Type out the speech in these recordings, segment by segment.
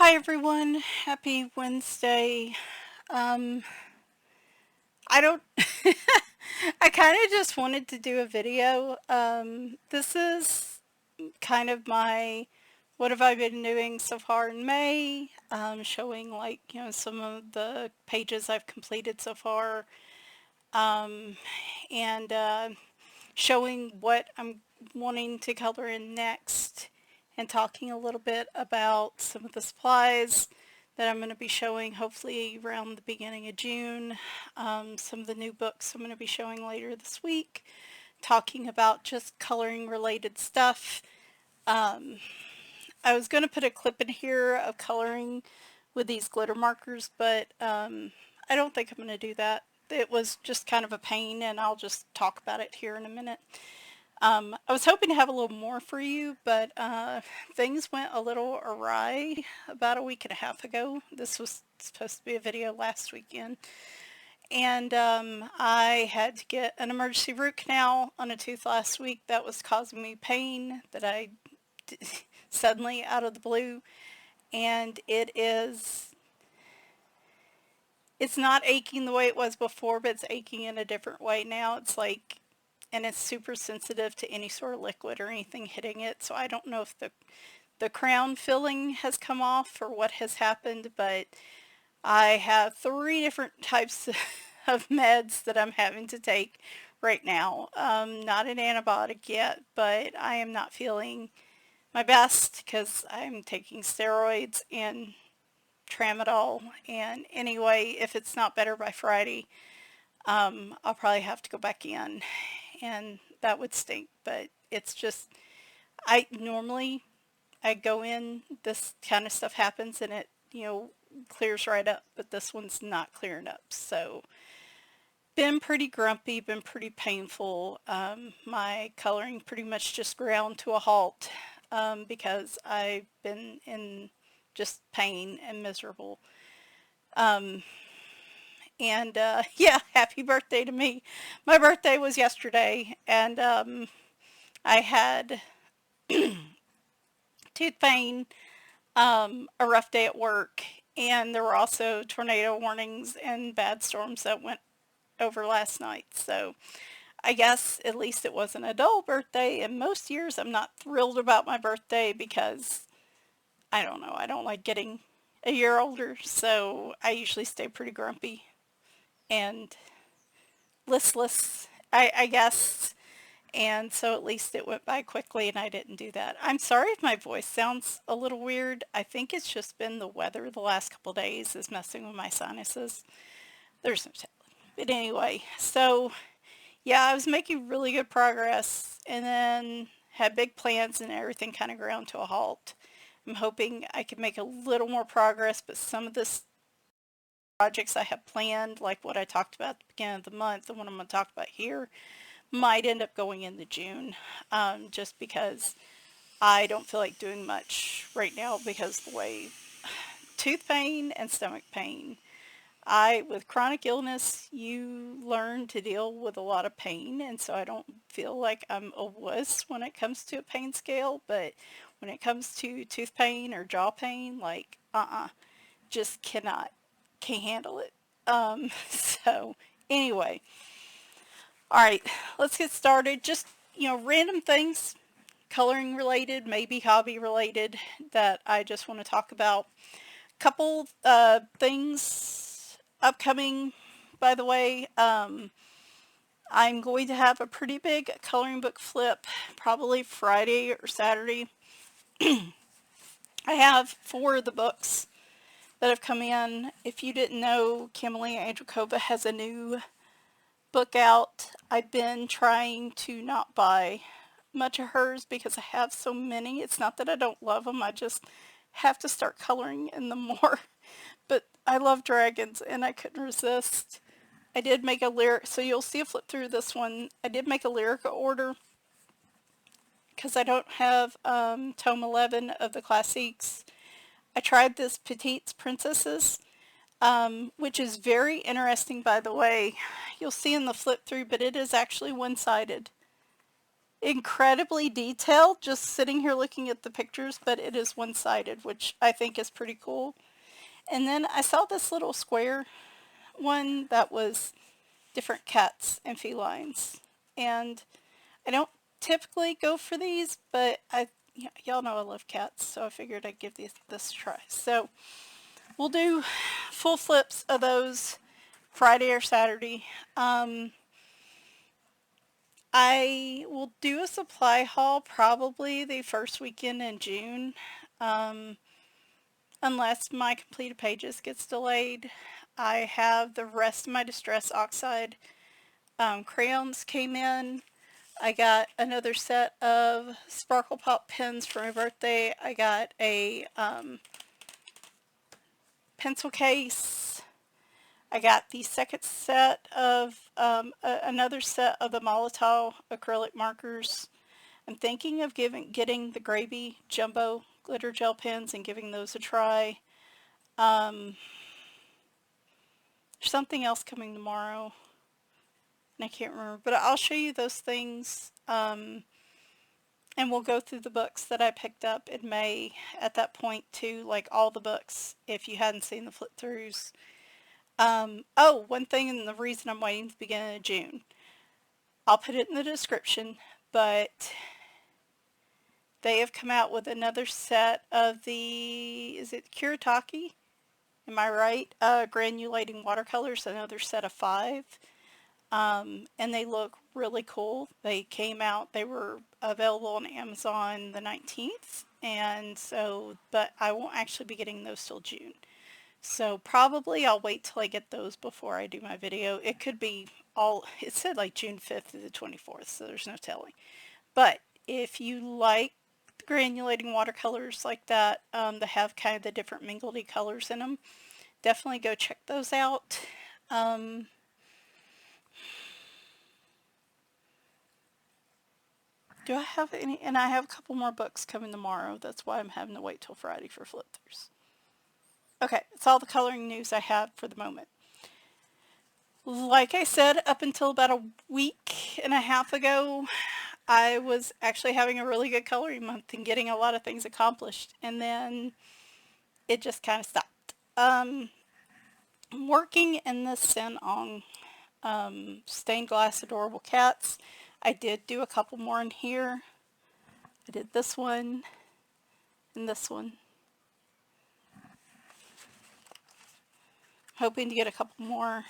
Hi everyone, happy Wednesday. Um, I don't, I kind of just wanted to do a video. This is kind of what have I been doing so far in May, showing some of the pages I've completed so far, um, and showing what I'm wanting to color in next, and talking a little bit about some of the supplies that I'm going to be showing hopefully around the beginning of June. Some of the new books I'm going to be showing later this week, talking about just coloring related stuff. Um, I was going to put a clip in here of coloring with these glitter markers, but I don't think I'm going to do that. It was just kind of a pain, and I'll just talk about it here in a minute. I was hoping to have a little more for you, but things went a little awry about a week and a half ago. This was supposed to be a video last weekend. And I had to get an emergency root canal on a tooth last week that was causing me pain that I suddenly out of the blue. And it's not aching the way it was before, but it's aching in a different way now. And it's super sensitive to any sort of liquid or anything hitting it. So I don't know if the crown filling has come off or what has happened, but I have 3 different types of meds that I'm having to take right now. Not an antibiotic yet, but I am not feeling my best because I'm taking steroids and tramadol. And anyway, if it's not better by Friday, I'll probably have to go back in, and that would stink. But it's just, I go in, this kind of stuff happens, and it clears right up, but this one's not clearing up. So been pretty grumpy, been pretty painful. My coloring pretty much just ground to a halt because I've been in just pain and miserable. Um, and yeah, happy birthday to me. My birthday was yesterday, and I had tooth pain, a rough day at work, and there were also tornado warnings and bad storms that went over last night. So I guess at least it wasn't a dull birthday. And most years I'm not thrilled about my birthday because I don't know, I don't like getting a year older, so I usually stay pretty grumpy and listless, I guess. And so at least it went by quickly and I didn't do that. I'm sorry if my voice sounds a little weird. I think it's just been the weather the last couple days is messing with my sinuses. There's no telling. But anyway, so yeah, I was making really good progress and then had big plans and everything kind of ground to a halt. I'm hoping I can make a little more progress, but some of this projects I have planned, like what I talked about at the beginning of the month and what I'm going to talk about here, might end up going into June, just because I don't feel like doing much right now because the way tooth pain and stomach pain. With chronic illness, you learn to deal with a lot of pain, and so I don't feel like I'm a wuss when it comes to a pain scale, but when it comes to tooth pain or jaw pain, like, just can't handle it. So anyway, all right, let's get started. Just, random things, coloring related, maybe hobby related, that I just want to talk about. Couple things upcoming, by the way. I'm going to have a pretty big coloring book flip, probably Friday or Saturday. I have 4 of the books that have come in. If you didn't know, Camelia Andrikova has a new book out. I've been trying to not buy much of hers because I have so many. It's not that I don't love them, I just have to start coloring in them more. But I love dragons and I couldn't resist. I did make a lyric, so you'll see a flip through this one. I did make a Lyrica order because I don't have tome 11 of the classiques. I tried this Petites Princesses, which is very interesting, by the way. You'll see in the flip through, but it is actually one-sided. incredibly detailed just sitting here looking at the pictures, but it is one-sided, which I think is pretty cool. And then I saw this little square one that was different cats and felines. And I don't typically go for these, but y'all know I love cats, so I figured I'd give this a try. So we'll do full flips of those Friday or Saturday. I will do a supply haul probably the first weekend in June, unless my completed pages gets delayed. I have the rest of my Distress Oxide crayons came in. I got another set of Sparkle Pop pens for my birthday. I got a pencil case. I got the second set of, another set of the Molotov acrylic markers. I'm thinking of getting the Gravy Jumbo glitter gel pens and giving those a try. There's something else coming tomorrow, and I can't remember, but I'll show you those things. And we'll go through the books that I picked up in May at that point too, like all the books, if you hadn't seen the flip-throughs. Oh, one thing, and the reason I'm waiting to the beginning of June. I'll put it in the description, but they have come out with another set of the, is it Kuretake? Am I right? Granulating watercolors, another set of 5. And they look really cool. They came out, they were available on Amazon the 19th, and so, but I won't actually be getting those till June. So probably I'll wait till I get those before I do my video. It could be it said like June 5th to the 24th, so there's no telling. But if you like granulating watercolors like that, that have kind of the different mingledy colors in them, definitely go check those out. Do I have any? And I have a couple more books coming tomorrow. That's why I'm having to wait till Friday for flip-throughs. Okay, that's all the coloring news I have for the moment. Like I said, up until about a week and a half ago, I was actually having a really good coloring month and getting a lot of things accomplished. And then it just kind of stopped. I'm working in the Sin on stained glass adorable cats. I did do a couple more in here. I did this one and this one. Hoping to get a couple more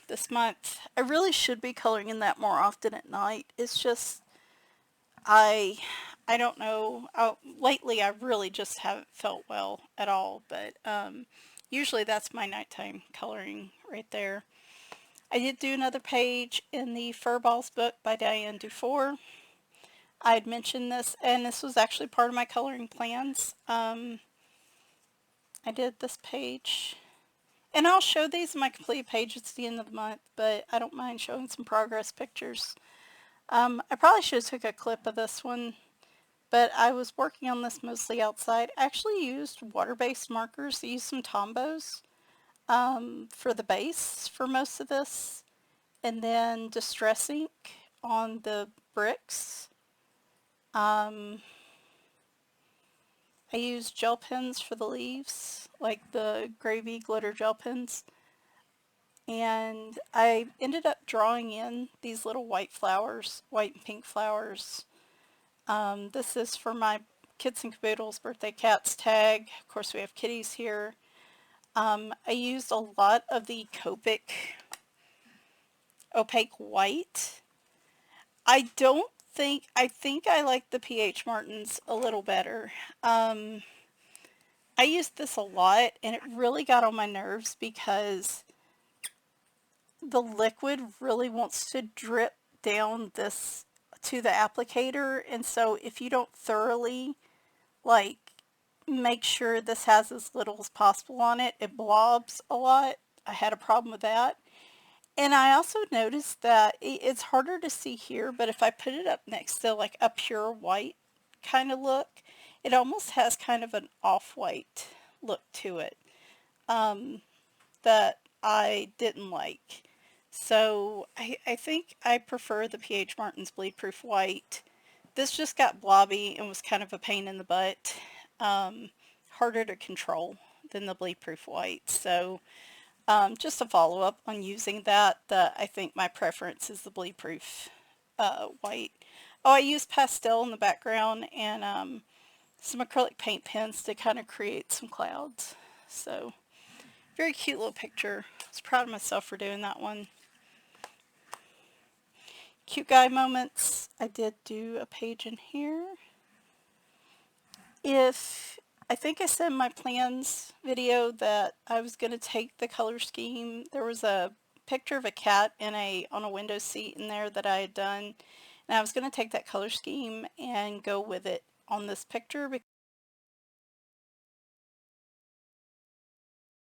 this month. I really should be coloring in that more often at night. It's just, I don't know. Lately I really just haven't felt well at all, but usually that's my nighttime coloring right there. I did do another page in the Furballs book by Diane Dufour. I had mentioned this, and this was actually part of my coloring plans. I did this page, and I'll show these in my complete pages at the end of the month, but I don't mind showing some progress pictures. I probably should have took a clip of this one, but I was working on this mostly outside. I actually used water-based markers. I used some Tombos for the base for most of this, and then Distress ink on the bricks. I used gel pens for the leaves, like the Gravy glitter gel pens. And I ended up drawing in these little white flowers, white and pink flowers. This is for my Kids and Caboodles birthday cats tag. Of course, we have kitties here. I used a lot of the Copic opaque white. I think I like the PH Martins a little better. I used this a lot, and it really got on my nerves because the liquid really wants to drip down this to the applicator, and so if you don't thoroughly like make sure this has as little as possible on it, it blobs a lot. I had a problem with that. And I also noticed that it's harder to see here, but if I put it up next to like a pure white kind of look, it almost has kind of an off-white look to it that I didn't like. So I think I prefer the PH Martin's Bleed Proof White. This just got blobby and was kind of a pain in the butt. Um, Harder to control than the Bleed Proof White. So just a follow up on using that, I think my preference is the Bleed Proof White. Oh, I use pastel in the background and some acrylic paint pens to kind of create some clouds. So very cute little picture. I was proud of myself for doing that one. Cute guy moments. I did do a page in here. If I think I said in my plans video that I was going to take the color scheme. There was a picture of a cat in on a window seat in there that I had done, and I was going to take that color scheme and go with it on this picture.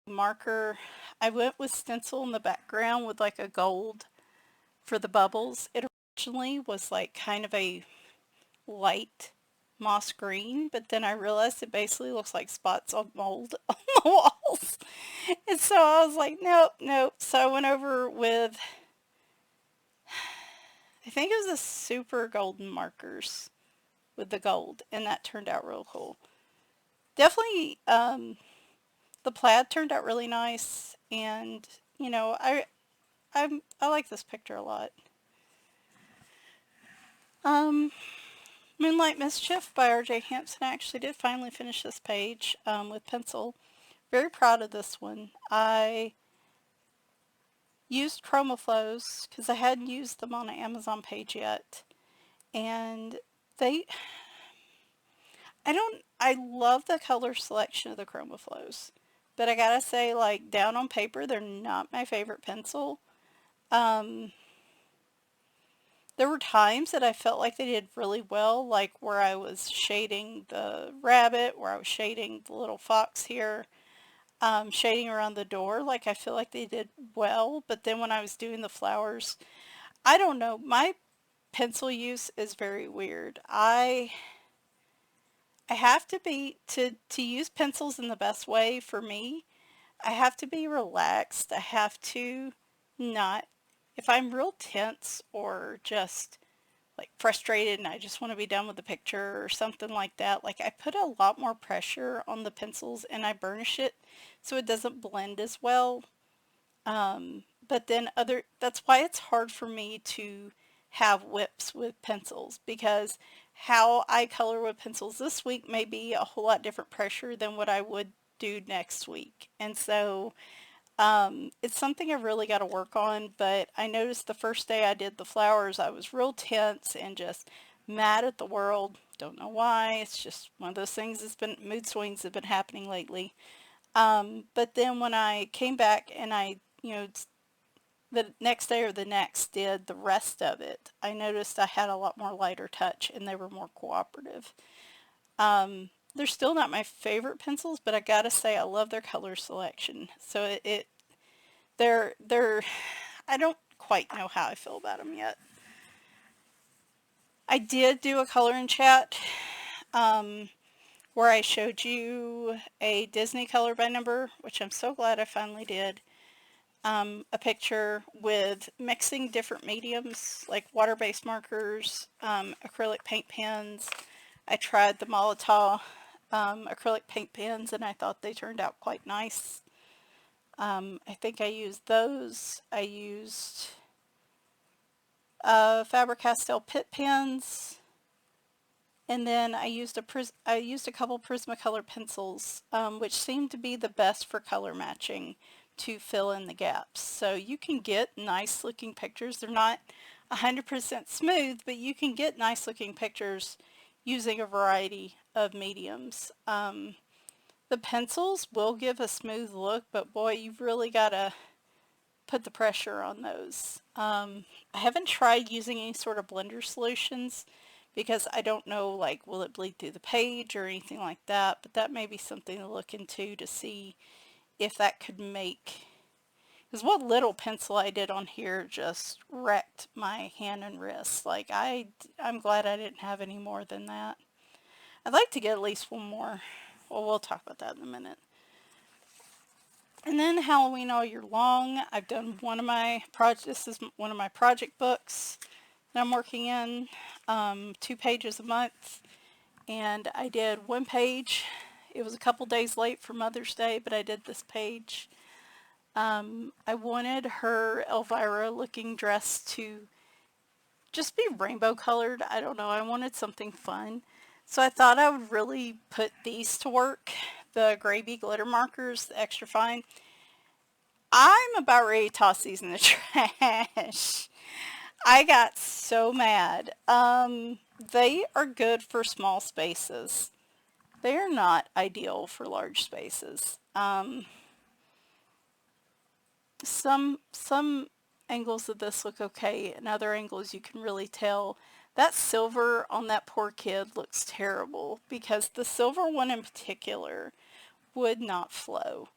Marker, I went with stencil in the background with like a gold for the bubbles. It originally was like kind of a light moss green, but then I realized it basically looks like spots of mold on the walls. And so I was like, nope, nope. So I went over with, I think it was a super golden markers with the gold, and that turned out real cool. Definitely, the plaid turned out really nice, and you know, I like this picture a lot. Um, Moonlight Mischief by R.J. Hampson. I actually did finally finish this page with pencil. Very proud of this one. I used ChromaFlows because I hadn't used them on an Amazon page yet. And they, I love the color selection of the ChromaFlows. But I gotta say, like, down on paper, they're not my favorite pencil. Um, there were times that I felt like they did really well, like where I was shading the rabbit, where I was shading the little fox here. Shading around the door, like I feel like they did well, but then when I was doing the flowers, I don't know, my pencil use is very weird. I have to be, to use pencils in the best way for me, I have to be relaxed. I have to not, if I'm real tense or just like frustrated and I just want to be done with the picture or something like that, like I put a lot more pressure on the pencils and I burnish it so it doesn't blend as well. But then that's why it's hard for me to have whips with pencils, because how I color with pencils this week may be a whole lot different pressure than what I would do next week. And so it's something I really got to work on, but I noticed the first day I did the flowers, I was real tense and just mad at the world. Don't know why. It's just one of those things that's been, mood swings have been happening lately. But then when I came back and I, the next day or the next did the rest of it, I noticed I had a lot more lighter touch and they were more cooperative. They're still not my favorite pencils, but I gotta say I love their color selection. So they're, I don't quite know how I feel about them yet. I did do a color in chat where I showed you a Disney color by number, which I'm so glad I finally did. A picture with mixing different mediums like water-based markers, acrylic paint pens. I tried the Molotow acrylic paint pens and I thought they turned out quite nice. I think I used those. I used Faber-Castell Pitt pens, and then I used a couple Prismacolor pencils, which seemed to be the best for color matching to fill in the gaps. So you can get nice looking pictures. They're not 100% smooth, but you can get nice looking pictures using a variety of mediums. The pencils will give a smooth look, but boy, you've really got to put the pressure on those. I haven't tried using any sort of blender solutions because I don't know, like, will it bleed through the page or anything like that, but that may be something to look into to see if that could make, because what little pencil I did on here just wrecked my hand and wrist. Like, I'm glad I didn't have any more than that. I'd like to get at least one more. Well, we'll talk about that in a minute. And then Halloween all year long, I've done one of my projects. This is one of my project books that I'm working in, 2 pages a month. And I did one page. It was a couple days late for Mother's Day, but I did this page. I wanted her Elvira looking dress to just be rainbow colored. I don't know. I wanted something fun. So I thought I would really put these to work. The Gravy glitter markers, the extra fine. I'm about ready to toss these in the trash. I got so mad. They are good for small spaces. They are not ideal for large spaces. Some angles of this look okay, and other angles you can really tell. That silver on that poor kid looks terrible because the silver one in particular would not flow.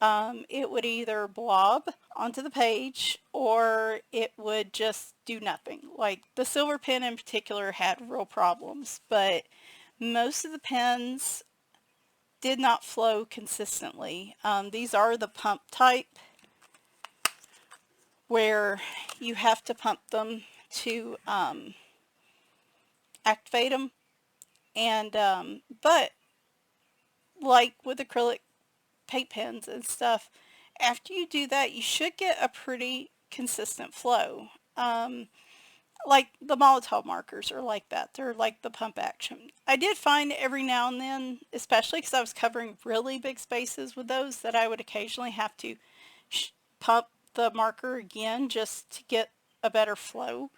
It would either blob onto the page or it would just do nothing. Like the silver pen in particular had real problems, but most of the pens did not flow consistently. These are the pump type where you have to pump them to activate them. And but like with acrylic paint pens and stuff, after you do that, you should get a pretty consistent flow. Like the Molotov markers are like that. They're like the pump action. I did find every now and then, especially because I was covering really big spaces with those, that I would occasionally have to pump the marker again just to get a better flow.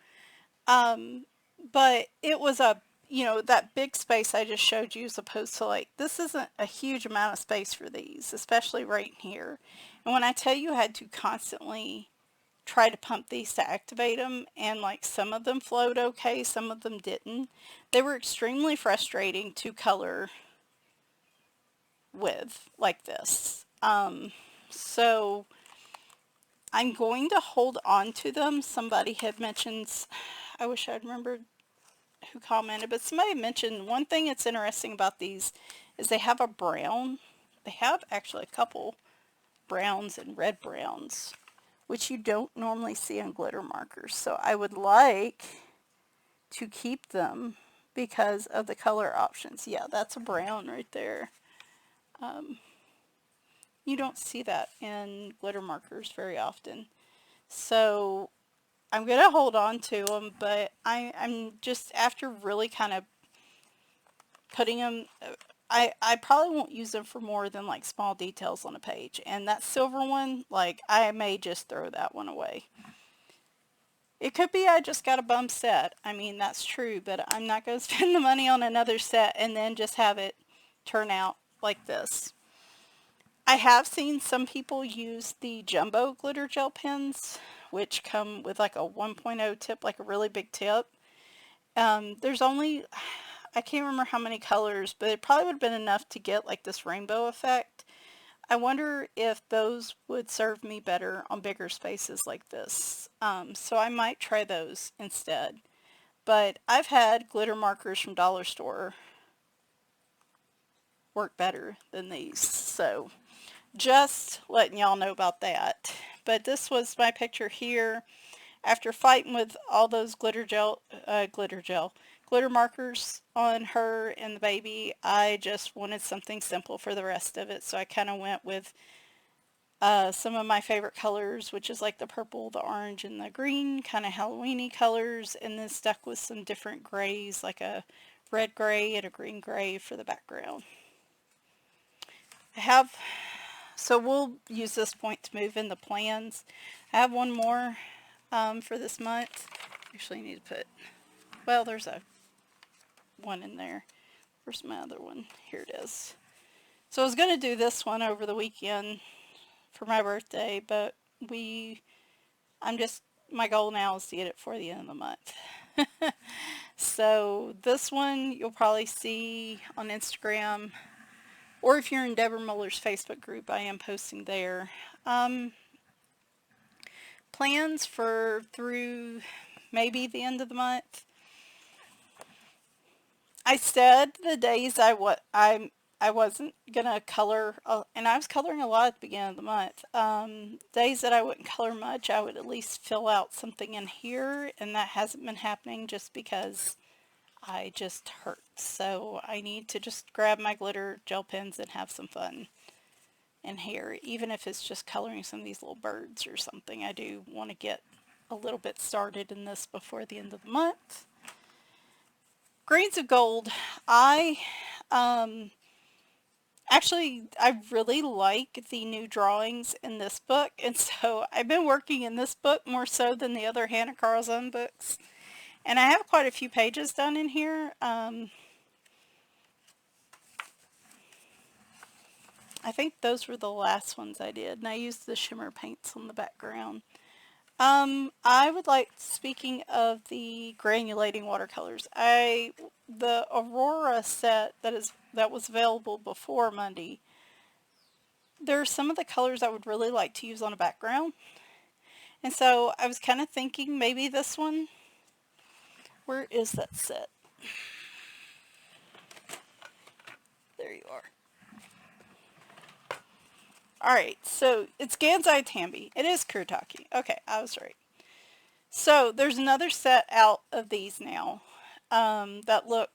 But it was that big space I just showed you as opposed to like, this isn't a huge amount of space for these, especially right in here. And when I tell you I had to constantly try to pump these to activate them, and like some of them flowed okay, some of them didn't. They were extremely frustrating to color with like this. So I'm going to hold on to them. Somebody had mentioned, I wish I'd remembered who commented, but somebody mentioned one thing that's interesting about these is they have a brown. They have actually a couple browns and red browns, which you don't normally see on glitter markers. So I would like to keep them because of the color options. Yeah, that's a brown right there. You don't see that in glitter markers very often. So I'm going to hold on to them, but I'm just, after really kind of putting them, I probably won't use them for more than like small details on a page. And that silver one, like I may just throw that one away. It could be I just got a bum set. I mean, that's true, but I'm not going to spend the money on another set and then just have it turn out like this. I have seen some people use the jumbo glitter gel pens, which come with like a 1.0 tip, like a really big tip. There's only, I can't remember how many colors, but it probably would have been enough to get like this rainbow effect. I wonder if those would serve me better on bigger spaces like this. So I might try those instead. But I've had glitter markers from Dollar Store work better than these. So just letting y'all know about that. But this was my picture here. After fighting with all those glitter markers on her and the baby, I just wanted something simple for the rest of it. So I kind of went with some of my favorite colors, which is like the purple, the orange, and the green, kind of Halloween-y colors, and then stuck with some different grays, like a red gray and a green gray for the background. So we'll use this point to move into plans. I have one more for this month. Actually, I need to put, well, there's a one in there. Where's my other one? Here it is. So I was going to do this one over the weekend for my birthday, but my goal now is to get it for the end of the month. So this one you'll probably see on Instagram, or if you're in Deborah Muller's Facebook group, I am posting there. Plans for through maybe the end of the month. I said the days I wasn't gonna color, and I was coloring a lot at the beginning of the month. Days that I wouldn't color much, I would at least fill out something in here, and that hasn't been happening just because I just hurt. So I need to just grab my glitter gel pens and have some fun in here, even if it's just coloring some of these little birds or something. I do want to get a little bit started in this before the end of the month. Grains of Gold. I um, Actually, I really like the new drawings in this book, and so I've been working in this book more so than the other Hannah Carlson books. And I have quite a few pages done in here. I think those were the last ones I did, and I used the shimmer paints on the background. I would like, speaking of the granulating watercolors, the Aurora set that was available before Monday, there are some of the colors I would really like to use on a background. And so I was kind of thinking maybe this one. Where is that set? There you are. Alright, so it's Gansai Tambi. It is Kuretake. Okay, I was right. So there's another set out of these now that look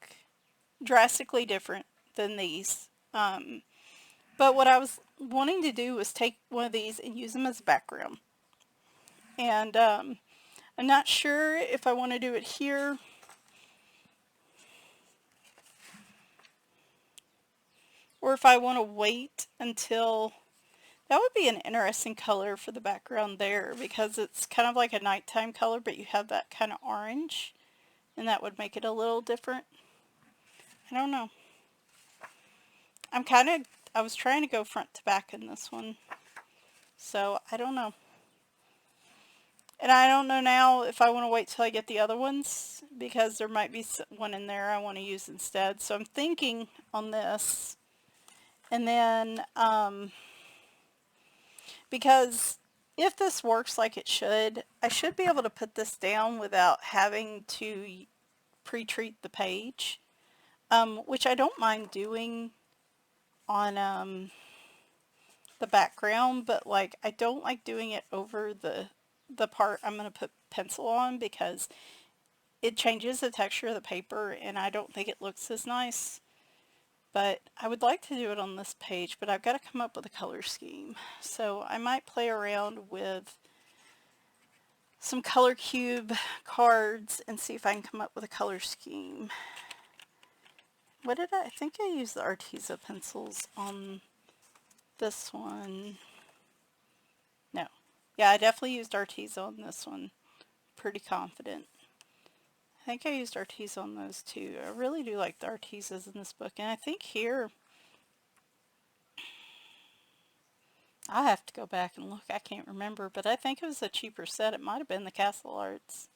drastically different than these. But what I was wanting to do was take one of these and use them as a background. And I'm not sure if I want to do it here or if I want to wait until... That would be an interesting color for the background there because it's kind of like a nighttime color, but you have that kind of orange, and that would make it a little different. I don't know. I was trying to go front to back in this one, so I don't know. And I don't know now if I want to wait till I get the other ones because there might be one in there I want to use instead. So I'm thinking on this, and then because if this works like it should, I should be able to put this down without having to pre-treat the page, which I don't mind doing on the background, but like I don't like doing it over the part I'm going to put pencil on because it changes the texture of the paper and I don't think it looks as nice. But I would like to do it on this page, but I've got to come up with a color scheme. So I might play around with some color cube cards and see if I can come up with a color scheme. I think I used the Arteza pencils on this one. No. Yeah, I definitely used Arteza on this one. Pretty confident. I think I used Arteza on those too. I really do like the Artezas in this book. And I think here, I have to go back and look. I can't remember. But I think it was a cheaper set. It might have been the Castle Arts.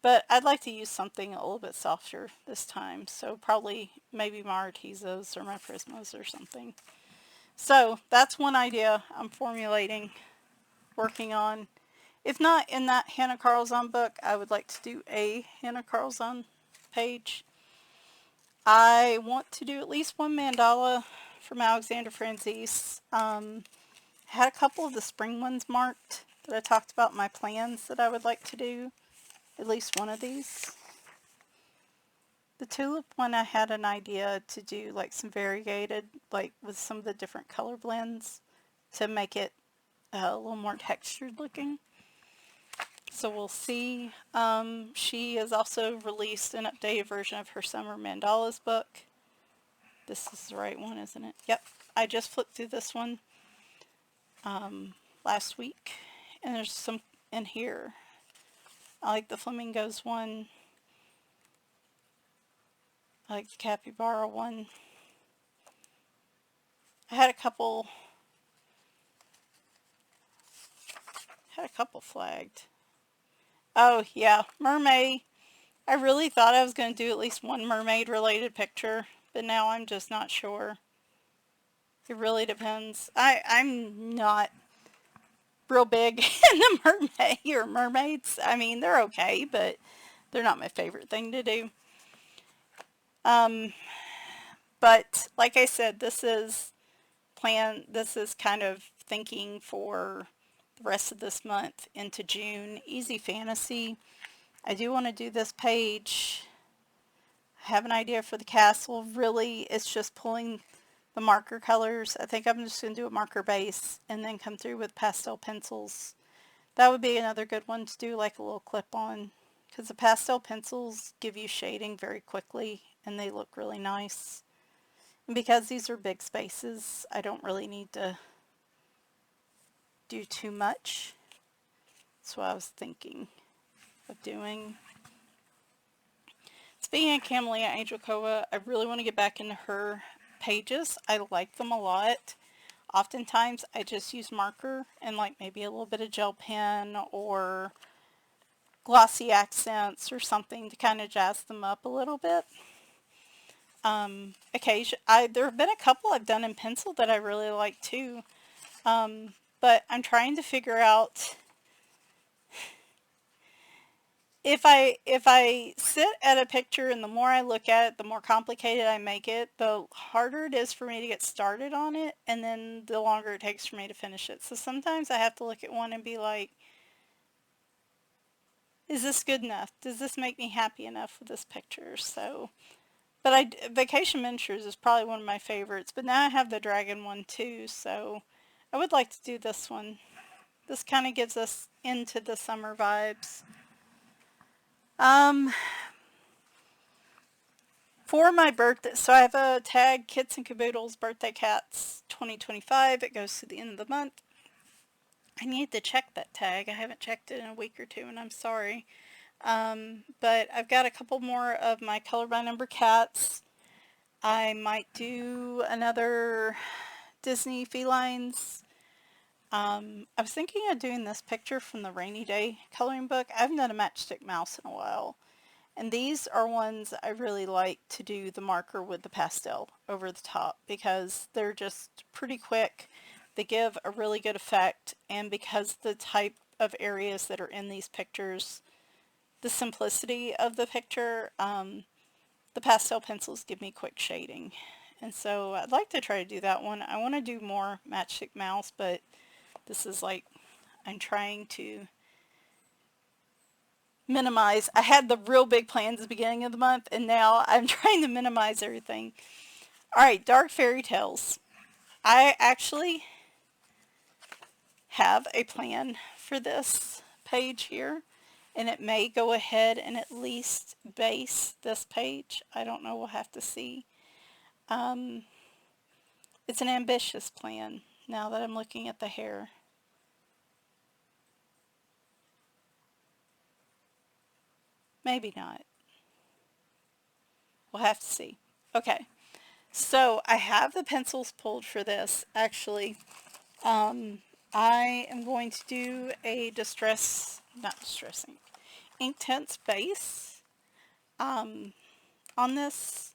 But I'd like to use something a little bit softer this time. So probably maybe my Artezas or my Prismas or something. So that's one idea I'm formulating, working on. If not in that Hannah Carlson book, I would like to do a Hannah Carlson page. I want to do at least one mandala from Alexander Franzese. Had a couple of the spring ones marked that I talked about in my plans that I would like to do. At least one of these. The tulip one, I had an idea to do like some variegated, like with some of the different color blends to make it a little more textured looking. So we'll see. She has also released an updated version of her Summer Mandalas book. This is the right one, isn't it? Yep. I just flipped through this one last week. And there's some in here. I like the Flamingos one. I like the Capybara one. I had a couple flagged. Oh, yeah, mermaid. I really thought I was going to do at least one mermaid-related picture, but now I'm just not sure. It really depends. I'm not real big in the mermaid or mermaids. I mean, they're okay, but they're not my favorite thing to do. But But like I said, this is kind of thinking for the rest of this month into June. Easy fantasy. I do want to do this page. I have an idea for the castle. Really, it's just pulling the marker colors. I think I'm just going to do a marker base and then come through with pastel pencils. That would be another good one to do, like a little clip on, because the pastel pencils give you shading very quickly and they look really nice. And because these are big spaces, I don't really need to do too much. That's what I was thinking of doing. Speaking of Camellia Angelcoa, I really want to get back into her pages. I like them a lot. Oftentimes I just use marker and like maybe a little bit of gel pen or glossy accents or something to kind of jazz them up a little bit. There have been a couple I've done in pencil that I really like too. But I'm trying to figure out if I sit at a picture and the more I look at it, the more complicated I make it, the harder it is for me to get started on it, and then the longer it takes for me to finish it. So sometimes I have to look at one and be like, is this good enough? Does this make me happy enough with this picture? So, but Vacation Miniatures is probably one of my favorites, but now I have the dragon one too, so I would like to do this one. This kind of gets us into the summer vibes. For my birthday, so I have a tag, Kits and Caboodles Birthday Cats 2025. It goes to the end of the month. I need to check that tag. I haven't checked it in a week or two, and I'm sorry. But I've got a couple more of my color by number cats. I might do another Disney felines. I was thinking of doing this picture from the Rainy Day coloring book. I haven't done a matchstick mouse in a while. And these are ones I really like to do the marker with the pastel over the top because they're just pretty quick. They give a really good effect, and because the type of areas that are in these pictures, the simplicity of the picture, the pastel pencils give me quick shading. And so I'd like to try to do that one. I want to do more matchstick mouse, but this is like, I'm trying to minimize. I had the real big plans at the beginning of the month, and now I'm trying to minimize everything. Alright, Dark Fairy Tales. I actually have a plan for this page here, and it may go ahead and at least base this page. I don't know, we'll have to see. It's an ambitious plan now that I'm looking at the hair. Maybe not. We'll have to see. Okay, so I have the pencils pulled for this, actually. I am going to do a Inktense base on this,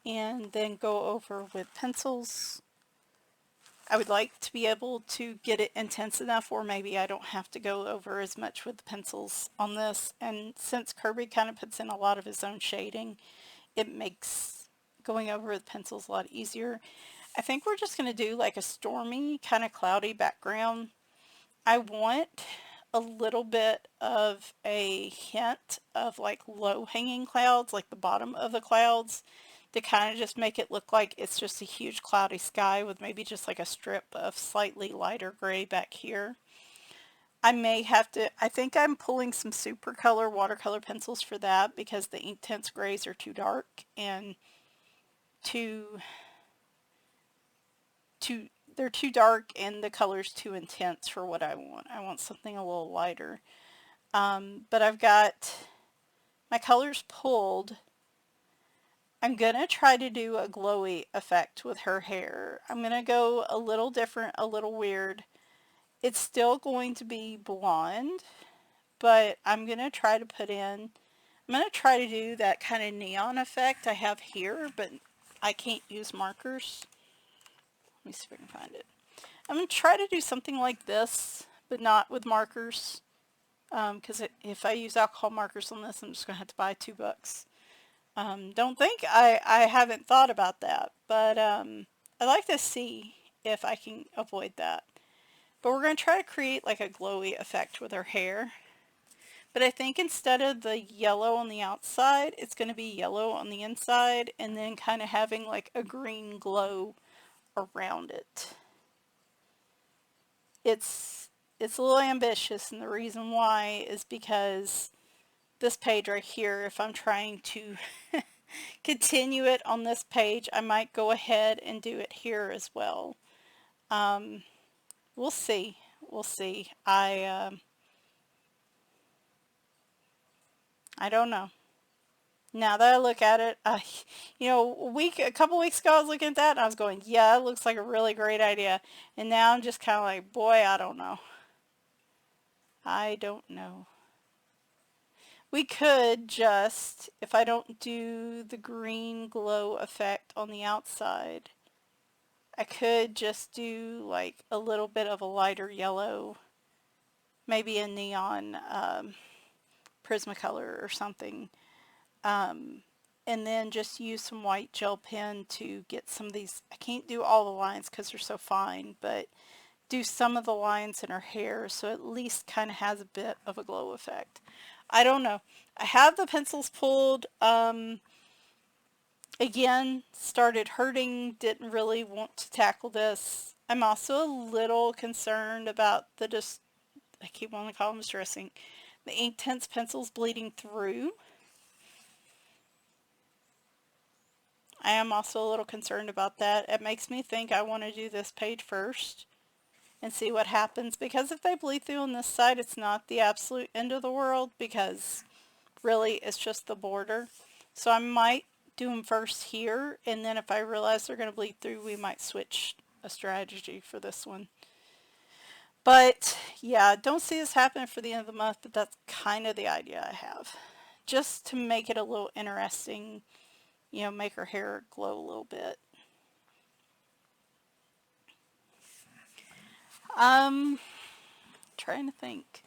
and then go over with pencils. I would like to be able to get it intense enough where maybe I don't have to go over as much with the pencils on this. And since Kirby kind of puts in a lot of his own shading, it makes going over with pencils a lot easier. I think we're just going to do like a stormy, kind of cloudy background. I want a little bit of a hint of like low hanging clouds, like the bottom of the clouds, to kind of just make it look like it's just a huge cloudy sky with maybe just like a strip of slightly lighter gray back here. I may have to, I think I'm pulling some super color watercolor pencils for that because the Inktense grays are too dark and they're too dark and the color's too intense for what I want. I want something a little lighter. But I've got my colors pulled. I'm going to try to do a glowy effect with her hair. I'm going to go a little different, a little weird. It's still going to be blonde, but I'm going to try to I'm going to try to do that kind of neon effect I have here, but I can't use markers. Let me see if I can find it. I'm going to try to do something like this, but not with markers, because if I use alcohol markers on this, I'm just going to have to buy $2. Don't think I haven't thought about that, but I'd like to see if I can avoid that. But we're going to try to create like a glowy effect with her hair. But I think instead of the yellow on the outside, it's going to be yellow on the inside and then kind of having like a green glow around it. It's it's a little ambitious, and the reason why is because this page right here, if I'm trying to continue it on this page, I might go ahead and do it here as well. Um, we'll see. We'll see. I don't know. Now that I look at it, a couple weeks ago I was looking at that and I was going, yeah, it looks like a really great idea. And now I'm just kind of like, boy, I don't know. I don't know. We could just, if I don't do the green glow effect on the outside, I could just do like a little bit of a lighter yellow, maybe a neon Prismacolor or something. Um, and then just use some white gel pen to get some of these. I can't do all the lines because they're so fine, but do some of the lines in her hair so at least kind of has a bit of a glow effect. I don't know. I have the pencils pulled. Again, started hurting, didn't really want to tackle this. I'm also a little concerned about I keep wanting to call them distressing, the Inktense pencils bleeding through. I am also a little concerned about that. It makes me think I want to do this page first and see what happens, because if they bleed through on this side, it's not the absolute end of the world, because really it's just the border. So I might do them first here, and then if I realize they're going to bleed through, we might switch a strategy for this one. But yeah, don't see this happening for the end of the month, but that's kind of the idea I have. Just to make it a little interesting, make her hair glow a little bit. Um, Trying to think.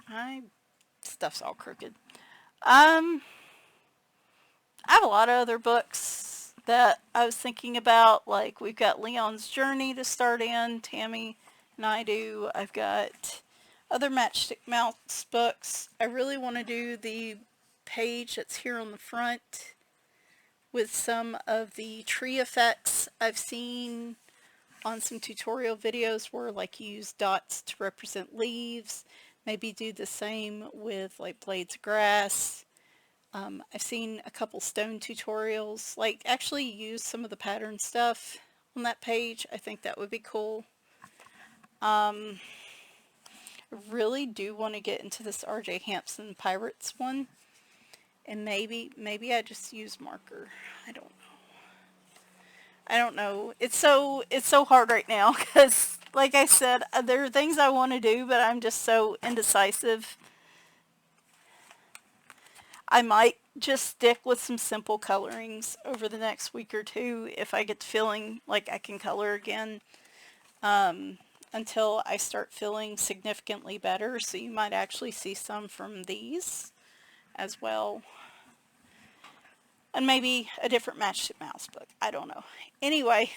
My stuff's all crooked. Um, I have a lot of other books that I was thinking about. Like, we've got Leon's Journey to start in, Tammy and I do. I've got other Matchstick Mouse books. I really want to do the page that's here on the front with some of the tree effects I've seen on some tutorial videos where like you use dots to represent leaves. Maybe do the same with like blades of grass. I've seen a couple stone tutorials, like actually use some of the pattern stuff on that page. I think that would be cool. I really do want to get into this R.J. Hampson Pirates one, and maybe I just use marker. I don't know. I don't know. It's so hard right now because, like I said, there are things I want to do, but I'm just so indecisive. I might just stick with some simple colorings over the next week or two if I get feeling like I can color again, until I start feeling significantly better. So you might actually see some from these as well. And maybe a different Matchstick Mouse book. I don't know. Anyway,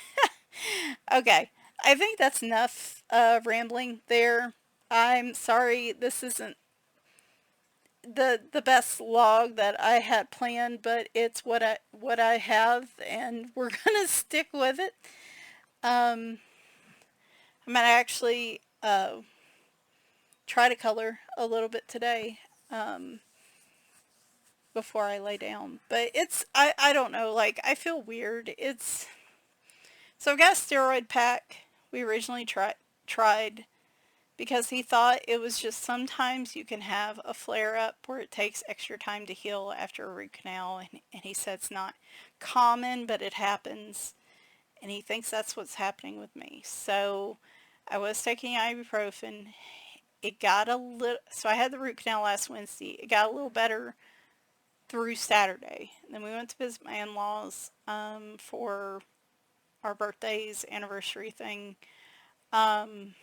okay. I think that's enough rambling there. I'm sorry this isn't the best log that I had planned, but it's what I have, and we're gonna stick with it. Um, I'm gonna actually try to color a little bit today before I lay down. But I don't know, like I feel weird. So I've got a steroid pack we originally tried because he thought it was just sometimes you can have a flare-up where it takes extra time to heal after a root canal, and he said it's not common, but it happens, and he thinks that's what's happening with me. So I was taking ibuprofen. It got a little, so I had the root canal last Wednesday. It got a little better through Saturday. And then we went to visit my in-laws for our birthday's anniversary thing. Um,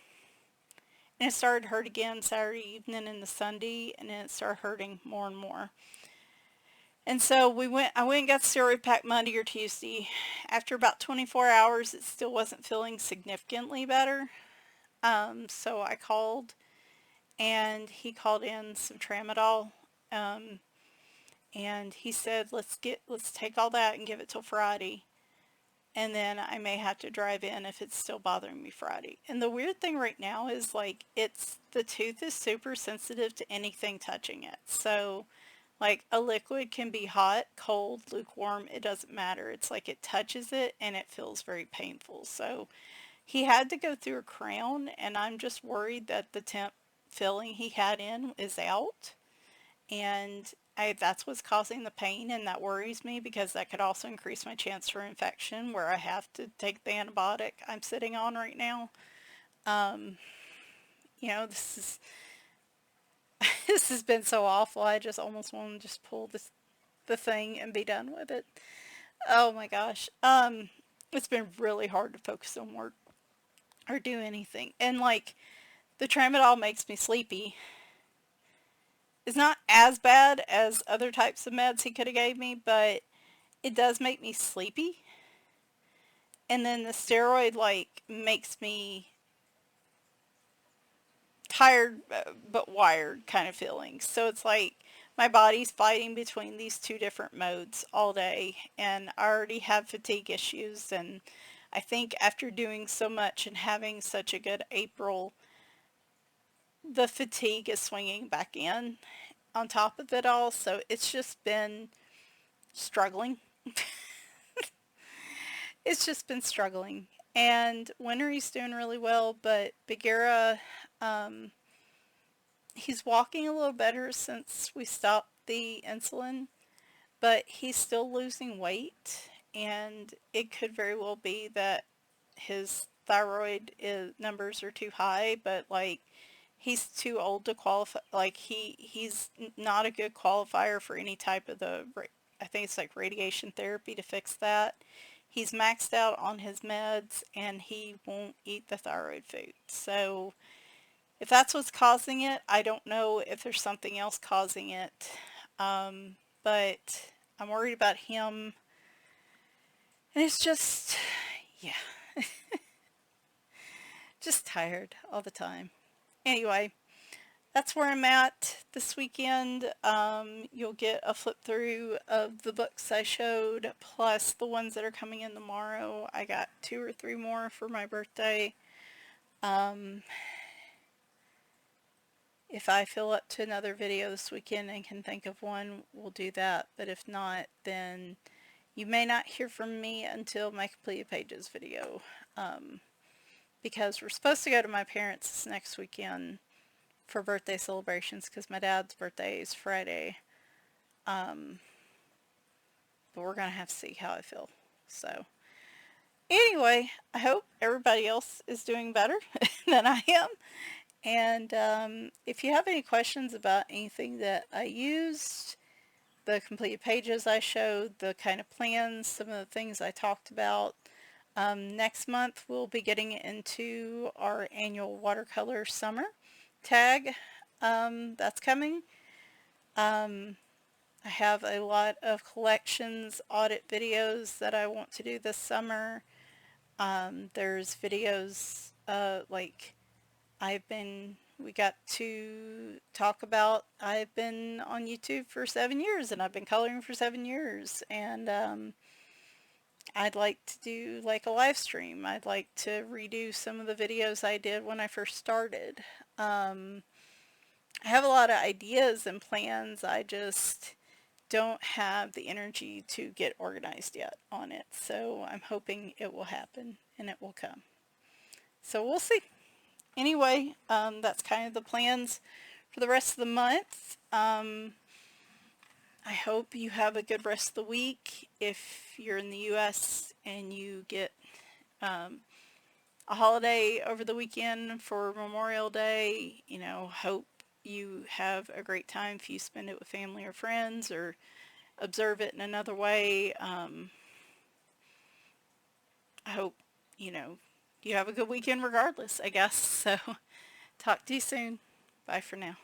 And it started to hurt again Saturday evening and the Sunday, and then it started hurting more and more. And so I went and got steroid pack Monday or Tuesday. After about 24 hours, it still wasn't feeling significantly better. So I called and he called in some tramadol. Um, and he said, let's take all that and give it till Friday. And then I may have to drive in if it's still bothering me Friday. And the weird thing right now is like the tooth is super sensitive to anything touching it. So like a liquid can be hot, cold, lukewarm, it doesn't matter. It's like it touches it and it feels very painful. So he had to go through a crown and I'm just worried that the temp filling he had in is out. And that's what's causing the pain, and that worries me because that could also increase my chance for infection where I have to take the antibiotic I'm sitting on right now. Um, this is this has been so awful. I just almost want to just pull the thing and be done with it. Oh my gosh. It's been really hard to focus on work or do anything. And like the tramadol makes me sleepy. It's not as bad as other types of meds he could have gave me, but it does make me sleepy. And then the steroid like makes me tired but wired kind of feeling. So it's like my body's fighting between these two different modes all day, and I already have fatigue issues, and I think after doing so much and having such a good April, the fatigue is swinging back in on top of it all. So it's just been struggling. It's just been struggling. And Wintery's doing really well, but Bagheera, um, he's walking a little better since we stopped the insulin, but he's still losing weight, and it could very well be that his numbers are too high, but like he's too old to qualify. Like he's not a good qualifier for any type of I think it's like radiation therapy to fix that. He's maxed out on his meds and he won't eat the thyroid food. So if that's what's causing it, I don't know if there's something else causing it. Um, but I'm worried about him. And it's just, yeah, just tired all the time. Anyway, that's where I'm at this weekend. You'll get a flip through of the books I showed, plus the ones that are coming in tomorrow. I got 2 or 3 more for my birthday. Um, if I fill up to another video this weekend and can think of one, we'll do that. But if not, then you may not hear from me until my completed pages video. Because we're supposed to go to my parents this next weekend for birthday celebrations because my dad's birthday is Friday. Um, but we're going to have to see how I feel. So anyway, I hope everybody else is doing better than I am. And if you have any questions about anything that I used, the completed pages I showed, the kind of plans, some of the things I talked about, next month we'll be getting into our annual watercolor summer tag. That's coming. Um, I have a lot of collections audit videos that I want to do this summer. There's videos like we got to talk about, I've been on YouTube for 7 years and I've been coloring for 7 years, and I'd like to do like a live stream. I'd like to redo some of the videos I did when I first started. I have a lot of ideas and plans. I just don't have the energy to get organized yet on it. So I'm hoping it will happen and it will come. So we'll see. Anyway, that's kind of the plans for the rest of the month. I hope you have a good rest of the week. If you're in the U.S. and you get a holiday over the weekend for Memorial Day, hope you have a great time if you spend it with family or friends or observe it in another way. I hope, you have a good weekend regardless, I guess. So talk to you soon. Bye for now.